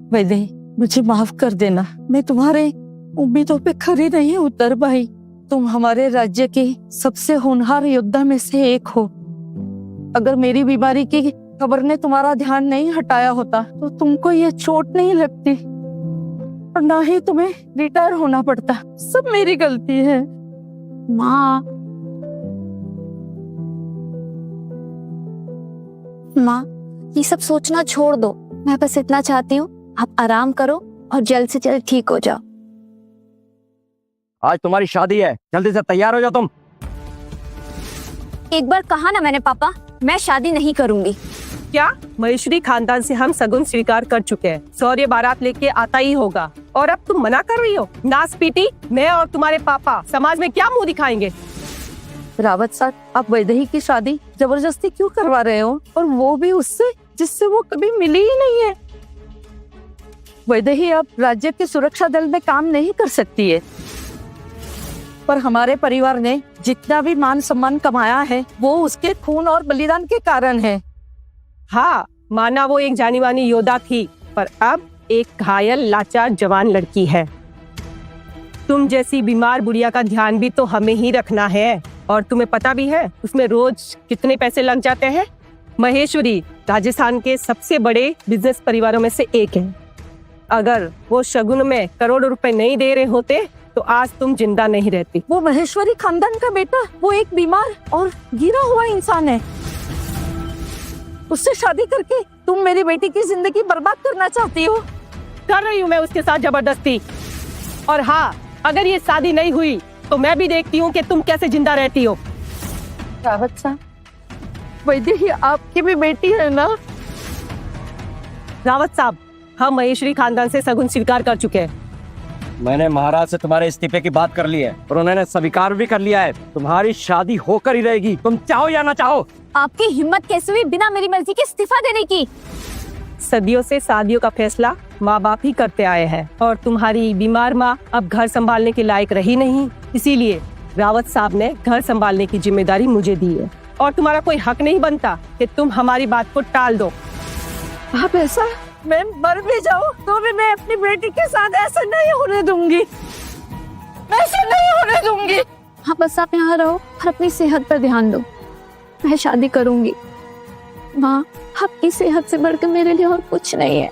वैदेही, मुझे माफ कर देना, मैं तुम्हारे उम्मीदों पे खरी नहीं उतर पाई। तुम हमारे राज्य के सबसे होनहार योद्धा में से एक हो। अगर मेरी बीमारी की खबर ने तुम्हारा ध्यान नहीं हटाया होता तो तुमको ये चोट नहीं लगती और ना ही तुम्हें रिटायर होना पड़ता। सब मेरी गलती है। माँ, माँ, ये सब सोचना छोड़ दो। मैं बस इतना चाहती हूँ आप आराम करो और जल्द से जल्द ठीक हो जाओ। आज तुम्हारी शादी है, जल्दी से तैयार हो जाओ तुम। एक बार कहा ना मैंने पापा, मैं शादी नहीं करूंगी। क्या? महेश्वरी खानदान से हम सगुन स्वीकार कर चुके हैं। सौर्य बारात लेके आता ही होगा और अब तुम मना कर रही हो? नास पीटी, मैं और तुम्हारे पापा समाज में क्या मुंह दिखाएंगे? रावत साहब, आप वैदेही की शादी जबरदस्ती क्यों करवा रहे हो, और वो भी उससे जिससे वो कभी मिली ही नहीं है। वैदेही अब राज्य के सुरक्षा दल में काम नहीं कर सकती है, पर हमारे परिवार ने जितना भी मान सम्मान कमाया है वो उसके खून और बलिदान के कारण है। हाँ, माना वो एक जानी मानी योद्धा थी, पर अब एक घायल लाचार जवान लड़की है। तुम जैसी बीमार बुढ़िया का ध्यान भी तो हमें ही रखना है, और तुम्हें पता भी है उसमें रोज कितने पैसे लग जाते हैं। महेश्वरी राजस्थान के सबसे बड़े बिजनेस परिवारों में से एक है। अगर वो शगुन में करोड़ों रुपए नहीं दे रहे होते तो आज तुम जिंदा नहीं रहती। वो महेश्वरी खानदान का बेटा, वो एक बीमार और गिरा हुआ इंसान है। उससे शादी करके तुम मेरी बेटी की जिंदगी बर्बाद करना चाहती हो। कर रही हूँ मैं उसके साथ जबरदस्ती। और हाँ, अगर ये शादी नहीं हुई तो मैं भी देखती हूँ कि तुम कैसे जिंदा रहती हो। रावत साहब, वैदेही आपकी भी बेटी है ना? रावत साहब, हम महेश्वरी खानदान से सगुन स्वीकार कर चुके हैं। मैंने महाराज से तुम्हारे इस्तीफे की बात कर ली है और उन्होंने स्वीकार भी कर लिया है। तुम्हारी शादी होकर ही रहेगी, तुम चाहो या ना चाहो। आपकी हिम्मत कैसे हुई बिना मेरी मर्जी के इस्तीफा देने की? सदियों से शादियों का फैसला माँ बाप ही करते आए हैं, और तुम्हारी बीमार माँ अब घर संभालने के लायक रही नहीं, इसीलिए रावत साहब ने घर संभालने की जिम्मेदारी मुझे दी है, और तुम्हारा कोई हक नहीं बनता कि तुम हमारी बात को टाल दो। आप ऐसा, मैं मर भी जाऊं तो भी मैं अपनी बेटी के साथ ऐसा नहीं होने दूंगी। मैं ऐसा नहीं होने दूंगी। हाँ, बस आप यहाँ रहो और अपनी सेहत पर ध्यान दो। मैं शादी करूंगी। माँ, आपकी सेहत से बढ़कर मेरे लिए और कुछ नहीं है।